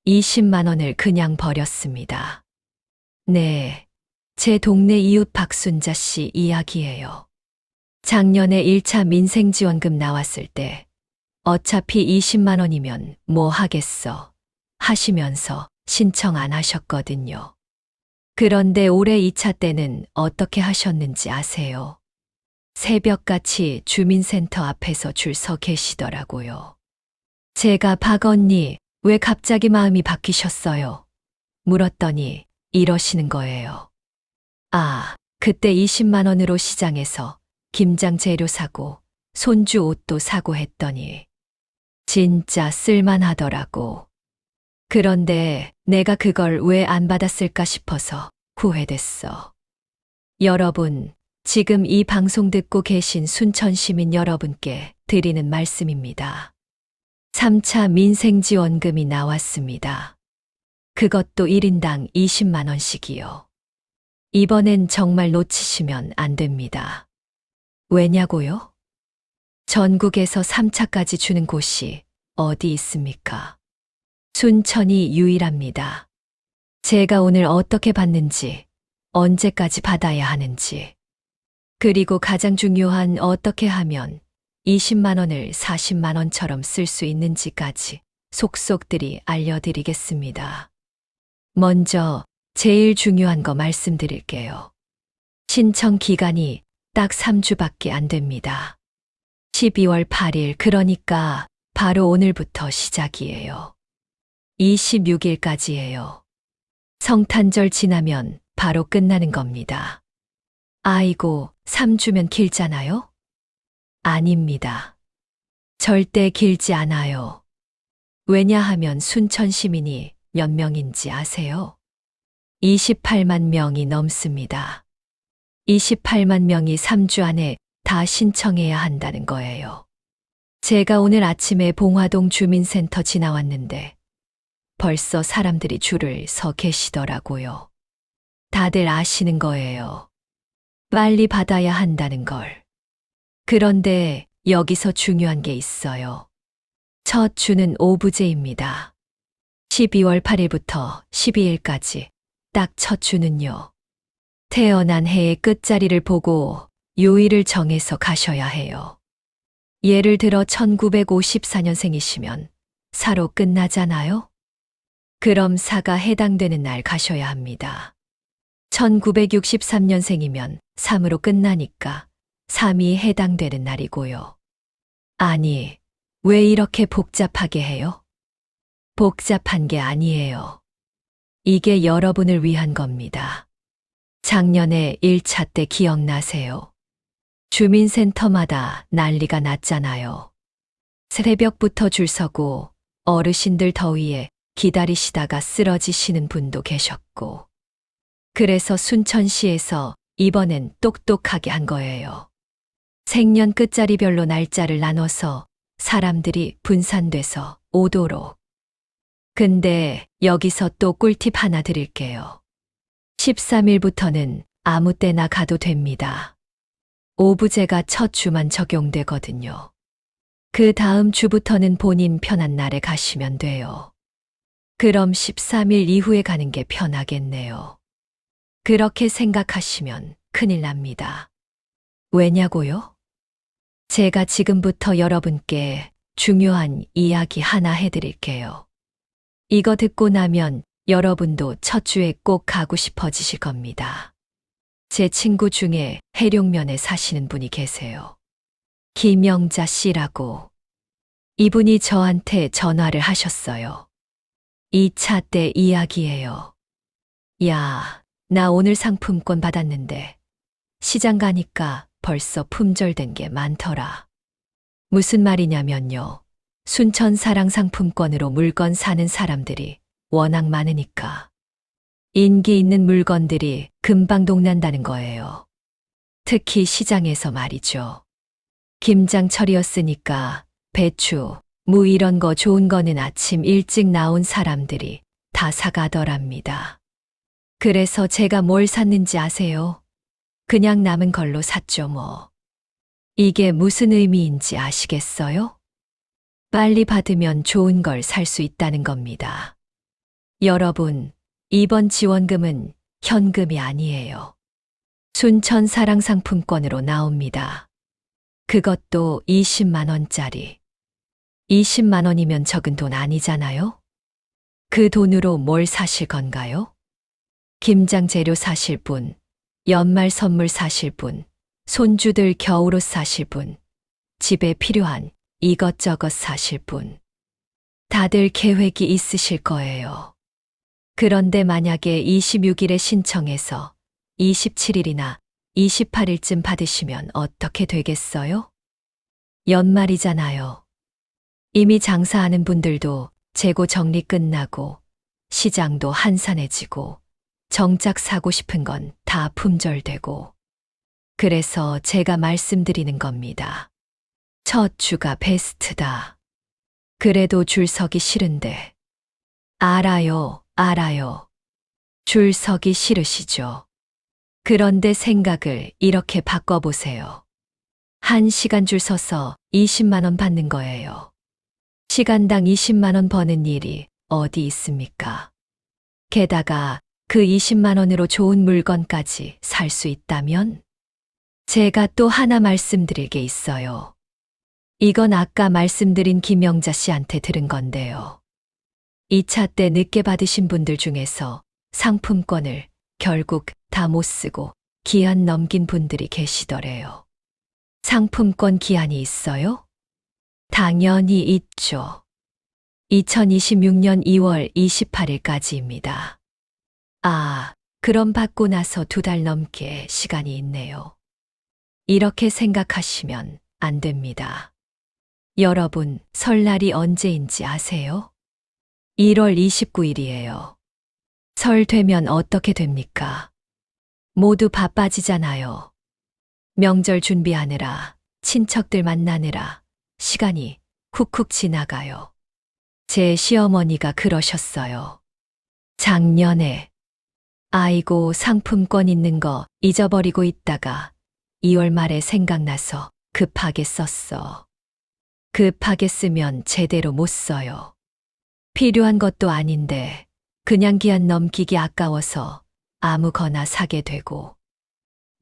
20만 원을 그냥 버렸습니다. 네, 제 동네 이웃 박순자 씨 이야기예요. 작년에 1차 민생지원금 나왔을 때 어차피 20만 원이면 뭐 하겠어 하시면서 신청 안 하셨거든요. 그런데 올해 2차 때는 어떻게 하셨는지 아세요? 새벽같이 주민센터 앞에서 줄 서 계시더라고요. 제가 박 언니, 왜 갑자기 마음이 바뀌셨어요? 물었더니 이러시는 거예요. 아, 그때 20만 원으로 시장에서 김장 재료 사고 손주 옷도 사고 했더니 진짜 쓸만하더라고. 그런데 내가 그걸 왜 안 받았을까 싶어서 후회됐어. 여러분, 지금 이 방송 듣고 계신 순천 시민 여러분께 드리는 말씀입니다. 3차 민생지원금이 나왔습니다. 그것도 1인당 20만 원씩이요. 이번엔 정말 놓치시면 안 됩니다. 왜냐고요? 전국에서 3차까지 주는 곳이 어디 있습니까? 순천이 유일합니다. 제가 오늘 어떻게 받는지, 언제까지 받아야 하는지, 그리고 가장 중요한 어떻게 하면 20만 원을 40만 원처럼 쓸 수 있는지까지 속속들이 알려드리겠습니다. 먼저 제일 중요한 거 말씀드릴게요. 신청 기간이 딱 3주밖에 안 됩니다. 12월 8일, 그러니까 바로 오늘부터 시작이에요. 26일까지예요. 성탄절 지나면 바로 끝나는 겁니다. 아이고, 3주면 길잖아요? 아닙니다. 절대 길지 않아요. 왜냐하면 순천 시민이 몇 명인지 아세요? 28만 명이 넘습니다. 28만 명이 3주 안에 다 신청해야 한다는 거예요. 제가 오늘 아침에 봉화동 주민센터 지나왔는데 벌써 사람들이 줄을 서 계시더라고요. 다들 아시는 거예요. 빨리 받아야 한다는 걸. 그런데 여기서 중요한 게 있어요. 첫 주는 오부제입니다. 12월 8일부터 12일까지 딱 첫 주는요. 태어난 해의 끝자리를 보고 요일을 정해서 가셔야 해요. 예를 들어 1954년생이시면 4로 끝나잖아요? 그럼 4가 해당되는 날 가셔야 합니다. 1963년생이면 3으로 끝나니까 3이 해당되는 날이고요. 아니, 왜 이렇게 복잡하게 해요? 복잡한 게 아니에요. 이게 여러분을 위한 겁니다. 작년에 1차 때 기억나세요? 주민센터마다 난리가 났잖아요. 새벽부터 줄 서고 어르신들 더위에 기다리시다가 쓰러지시는 분도 계셨고. 그래서 순천시에서 이번엔 똑똑하게 한 거예요. 생년 끝자리별로 날짜를 나눠서 사람들이 분산돼서 오도록. 근데 여기서 또 꿀팁 하나 드릴게요. 13일부터는 아무 때나 가도 됩니다. 오부제가 첫 주만 적용되거든요. 그 다음 주부터는 본인 편한 날에 가시면 돼요. 그럼 13일 이후에 가는 게 편하겠네요. 그렇게 생각하시면 큰일 납니다. 왜냐고요? 제가 지금부터 여러분께 중요한 이야기 하나 해드릴게요. 이거 듣고 나면 여러분도 첫 주에 꼭 가고 싶어지실 겁니다. 제 친구 중에 해룡면에 사시는 분이 계세요. 김영자 씨라고. 이분이 저한테 전화를 하셨어요. 2차 때 이야기예요. 야, 나 오늘 상품권 받았는데 시장 가니까 벌써 품절된 게 많더라. 무슨 말이냐면요. 순천 사랑 상품권으로 물건 사는 사람들이 워낙 많으니까 인기 있는 물건들이 금방 동난다는 거예요. 특히 시장에서 말이죠. 김장철이었으니까 배추, 무 이런 거 좋은 거는 아침 일찍 나온 사람들이 다 사가더랍니다. 그래서 제가 뭘 샀는지 아세요? 그냥 남은 걸로 샀죠 뭐. 이게 무슨 의미인지 아시겠어요? 빨리 받으면 좋은 걸 살 수 있다는 겁니다. 여러분, 이번 지원금은 현금이 아니에요. 순천 사랑상품권으로 나옵니다. 그것도 20만 원짜리. 20만 원이면 적은 돈 아니잖아요? 그 돈으로 뭘 사실 건가요? 김장 재료 사실 분, 연말 선물 사실 분, 손주들 겨울옷 사실 분, 집에 필요한 이것저것 사실 분. 다들 계획이 있으실 거예요. 그런데 만약에 26일에 신청해서 27일이나 28일쯤 받으시면 어떻게 되겠어요? 연말이잖아요. 이미 장사하는 분들도 재고 정리 끝나고 시장도 한산해지고 정작 사고 싶은 건 다 품절되고. 그래서 제가 말씀드리는 겁니다. 첫 주가 베스트다. 그래도 줄 서기 싫은데. 알아요, 알아요. 줄 서기 싫으시죠? 그런데 생각을 이렇게 바꿔보세요. 1시간 줄 서서 20만 원 받는 거예요. 시간당 20만 원 버는 일이 어디 있습니까? 게다가 그 20만 원으로 좋은 물건까지 살 수 있다면? 제가 또 하나 말씀드릴 게 있어요. 이건 아까 말씀드린 김영자 씨한테 들은 건데요. 2차 때 늦게 받으신 분들 중에서 상품권을 결국 다 못 쓰고 기한 넘긴 분들이 계시더래요. 상품권 기한이 있어요? 당연히 있죠. 2026년 2월 28일까지입니다. 아, 그럼 받고 나서 2달 넘게 시간이 있네요. 이렇게 생각하시면 안 됩니다. 여러분, 설날이 언제인지 아세요? 1월 29일이에요. 설 되면 어떻게 됩니까? 모두 바빠지잖아요. 명절 준비하느라, 친척들 만나느라 시간이 훅훅 지나가요. 제 시어머니가 그러셨어요. 작년에 아이고 상품권 있는 거 잊어버리고 있다가 2월 말에 생각나서 급하게 썼어. 급하게 쓰면 제대로 못 써요. 필요한 것도 아닌데 그냥 기한 넘기기 아까워서 아무거나 사게 되고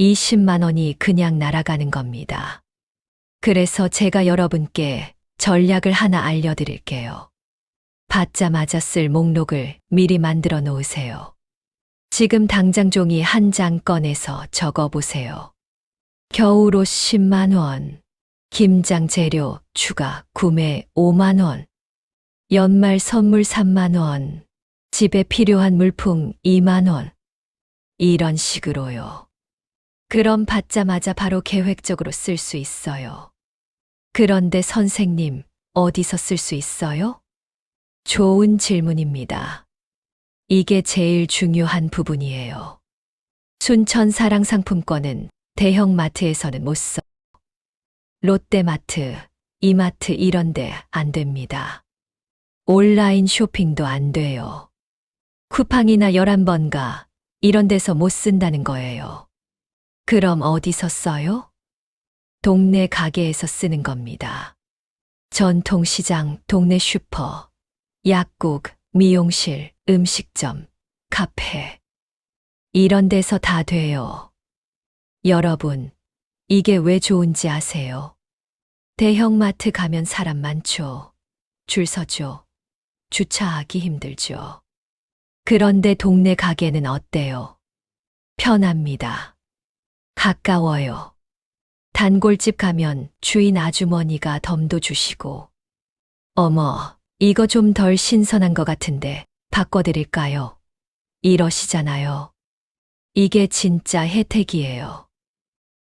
20만 원이 그냥 날아가는 겁니다. 그래서 제가 여러분께 전략을 하나 알려드릴게요. 받자마자 쓸 목록을 미리 만들어 놓으세요. 지금 당장 종이 한 장 꺼내서 적어 보세요. 겨울옷 10만 원, 김장 재료 추가 구매 5만 원, 연말 선물 3만 원, 집에 필요한 물품 2만 원. 이런 식으로요. 그럼 받자마자 바로 계획적으로 쓸 수 있어요. 그런데 선생님, 어디서 쓸 수 있어요? 좋은 질문입니다. 이게 제일 중요한 부분이에요. 순천 사랑상품권은 대형 마트에서는 못 써. 롯데마트, 이마트 이런데 안 됩니다. 온라인 쇼핑도 안 돼요. 쿠팡이나 11번가 이런 데서 못 쓴다는 거예요. 그럼 어디서 써요? 동네 가게에서 쓰는 겁니다. 전통시장, 동네 슈퍼, 약국, 미용실, 음식점, 카페. 이런 데서 다 돼요. 여러분, 이게 왜 좋은지 아세요? 대형마트 가면 사람 많죠. 줄 서죠. 주차하기 힘들죠. 그런데 동네 가게는 어때요? 편합니다. 가까워요. 단골집 가면 주인 아주머니가 덤도 주시고, 어머, 이거 좀 덜 신선한 것 같은데 바꿔드릴까요? 이러시잖아요. 이게 진짜 혜택이에요.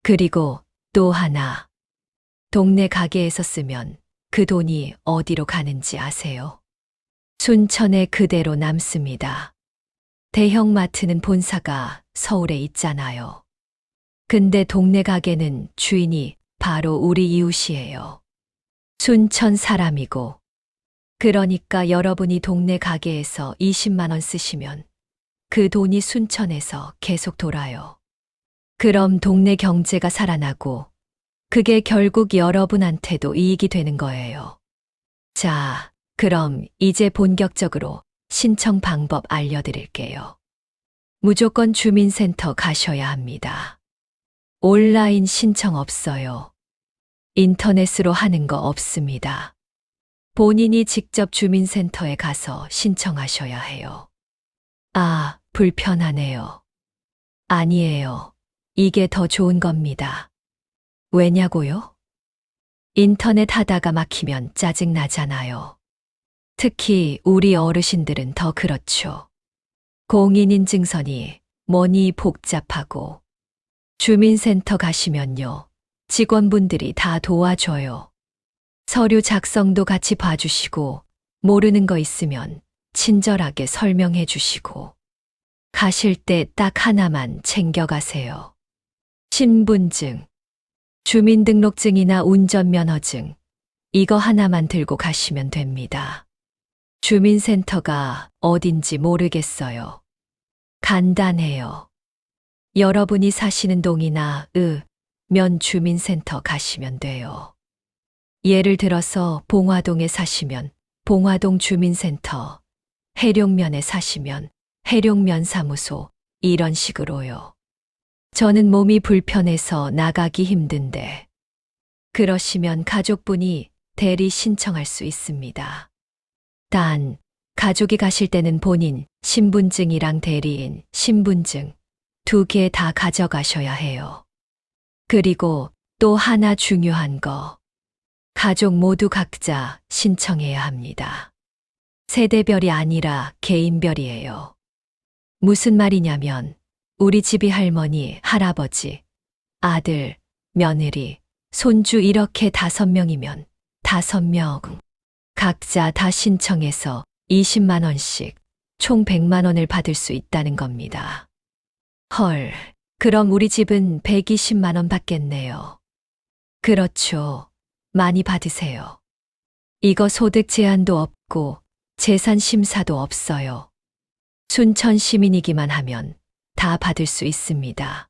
그리고 또 하나. 동네 가게에서 쓰면 그 돈이 어디로 가는지 아세요? 순천에 그대로 남습니다. 대형마트는 본사가 서울에 있잖아요. 근데 동네 가게는 주인이 바로 우리 이웃이에요. 순천 사람이고. 그러니까 여러분이 동네 가게에서 20만 원 쓰시면 그 돈이 순천에서 계속 돌아요. 그럼 동네 경제가 살아나고 그게 결국 여러분한테도 이익이 되는 거예요. 자, 그럼 이제 본격적으로 신청 방법 알려드릴게요. 무조건 주민센터 가셔야 합니다. 온라인 신청 없어요. 인터넷으로 하는 거 없습니다. 본인이 직접 주민센터에 가서 신청하셔야 해요. 아, 불편하네요. 아니에요. 이게 더 좋은 겁니다. 왜냐고요? 인터넷 하다가 막히면 짜증 나잖아요. 특히 우리 어르신들은 더 그렇죠. 공인인증서니 뭐니 복잡하고. 주민센터 가시면요. 직원분들이 다 도와줘요. 서류 작성도 같이 봐주시고, 모르는 거 있으면 친절하게 설명해 주시고. 가실 때 딱 하나만 챙겨가세요. 신분증, 주민등록증이나 운전면허증, 이거 하나만 들고 가시면 됩니다. 주민센터가 어딘지 모르겠어요. 간단해요. 여러분이 사시는 동이나 면 주민센터 가시면 돼요. 예를 들어서 봉화동에 사시면 봉화동 주민센터, 해룡면에 사시면 해룡면 사무소, 이런 식으로요. 저는 몸이 불편해서 나가기 힘든데, 그러시면 가족분이 대리 신청할 수 있습니다. 단, 가족이 가실 때는 본인 신분증이랑 대리인 신분증 2개 다 가져가셔야 해요. 그리고 또 하나 중요한 거. 가족 모두 각자 신청해야 합니다. 세대별이 아니라 개인별이에요. 무슨 말이냐면, 우리 집이 할머니, 할아버지, 아들, 며느리, 손주 이렇게 5명이면 5명. 각자 다 신청해서 20만 원씩 총 100만 원을 받을 수 있다는 겁니다. 헐, 그럼 우리 집은 120만 원 받겠네요. 그렇죠. 많이 받으세요. 이거 소득 제한도 없고 재산 심사도 없어요. 순천 시민이기만 하면 다 받을 수 있습니다.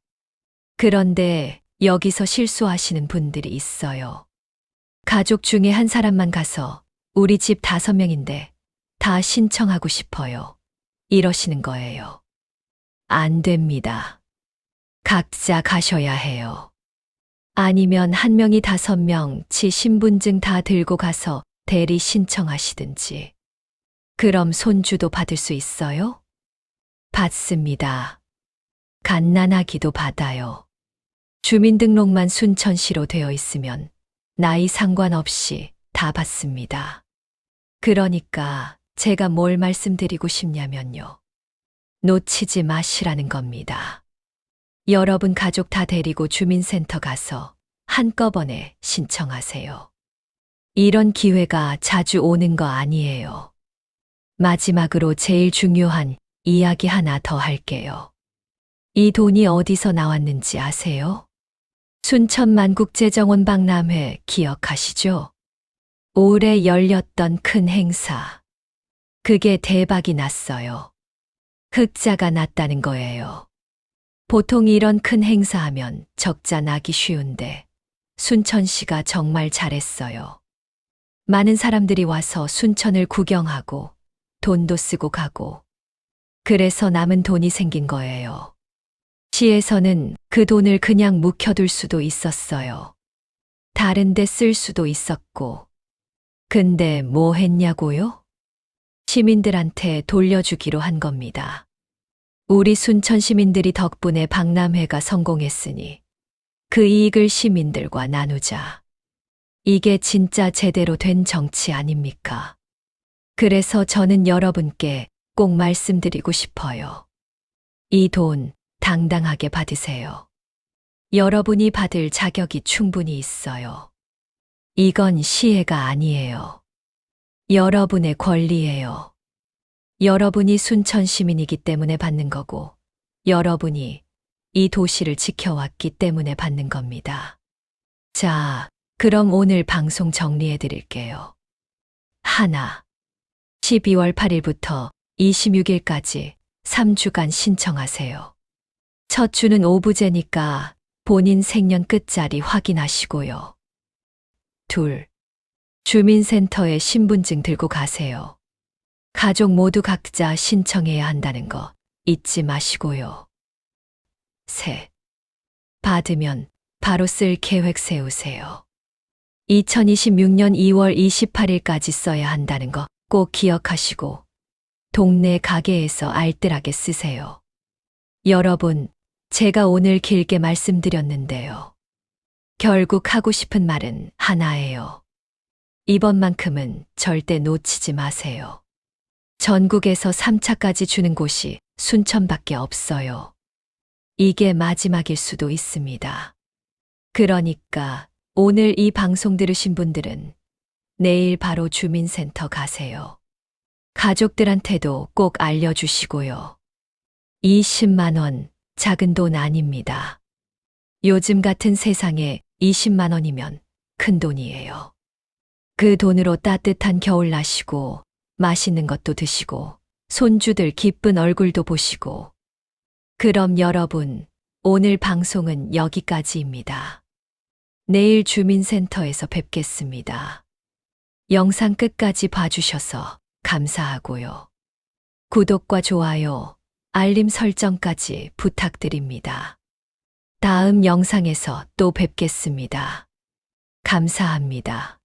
그런데 여기서 실수하시는 분들이 있어요. 가족 중에 한 사람만 가서 우리 집 5명인데 다 신청하고 싶어요. 이러시는 거예요. 안 됩니다. 각자 가셔야 해요. 아니면 한 명이 5명치 신분증 다 들고 가서 대리 신청하시든지. 그럼 손주도 받을 수 있어요? 받습니다. 갓난아기도 받아요. 주민등록만 순천시로 되어 있으면 나이 상관없이 다 받습니다. 그러니까 제가 뭘 말씀드리고 싶냐면요. 놓치지 마시라는 겁니다. 여러분 가족 다 데리고 주민센터 가서 한꺼번에 신청하세요. 이런 기회가 자주 오는 거 아니에요. 마지막으로 제일 중요한 이야기 하나 더 할게요. 이 돈이 어디서 나왔는지 아세요? 순천만국재정원 박람회 기억하시죠? 올해 열렸던 큰 행사. 그게 대박이 났어요. 흑자가 났다는 거예요. 보통 이런 큰 행사하면 적자 나기 쉬운데 순천시가 정말 잘했어요. 많은 사람들이 와서 순천을 구경하고 돈도 쓰고 가고. 그래서 남은 돈이 생긴 거예요. 시에서는 그 돈을 그냥 묵혀둘 수도 있었어요. 다른 데 쓸 수도 있었고. 근데 뭐 했냐고요? 시민들한테 돌려주기로 한 겁니다. 우리 순천 시민들이 덕분에 박람회가 성공했으니 그 이익을 시민들과 나누자. 이게 진짜 제대로 된 정치 아닙니까? 그래서 저는 여러분께 꼭 말씀드리고 싶어요. 이 돈 당당하게 받으세요. 여러분이 받을 자격이 충분히 있어요. 이건 시혜가 아니에요. 여러분의 권리예요. 여러분이 순천 시민이기 때문에 받는 거고, 여러분이 이 도시를 지켜왔기 때문에 받는 겁니다. 자, 그럼 오늘 방송 정리해 드릴게요. 하나, 12월 8일부터 26일까지 3주간 신청하세요. 첫 주는 오부제니까 본인 생년 끝자리 확인하시고요. 둘, 주민센터에 신분증 들고 가세요. 가족 모두 각자 신청해야 한다는 거 잊지 마시고요. 셋. 받으면 바로 쓸 계획 세우세요. 2026년 2월 28일까지 써야 한다는 거 꼭 기억하시고 동네 가게에서 알뜰하게 쓰세요. 여러분, 제가 오늘 길게 말씀드렸는데요. 결국 하고 싶은 말은 하나예요. 이번만큼은 절대 놓치지 마세요. 전국에서 3차까지 주는 곳이 순천밖에 없어요. 이게 마지막일 수도 있습니다. 그러니까 오늘 이 방송 들으신 분들은 내일 바로 주민센터 가세요. 가족들한테도 꼭 알려주시고요. 20만 원, 작은 돈 아닙니다. 요즘 같은 세상에 20만 원이면 큰 돈이에요. 그 돈으로 따뜻한 겨울 나시고 맛있는 것도 드시고 손주들 기쁜 얼굴도 보시고. 그럼 여러분, 오늘 방송은 여기까지입니다. 내일 주민센터에서 뵙겠습니다. 영상 끝까지 봐주셔서 감사하고요. 구독과 좋아요, 알림 설정까지 부탁드립니다. 다음 영상에서 또 뵙겠습니다. 감사합니다.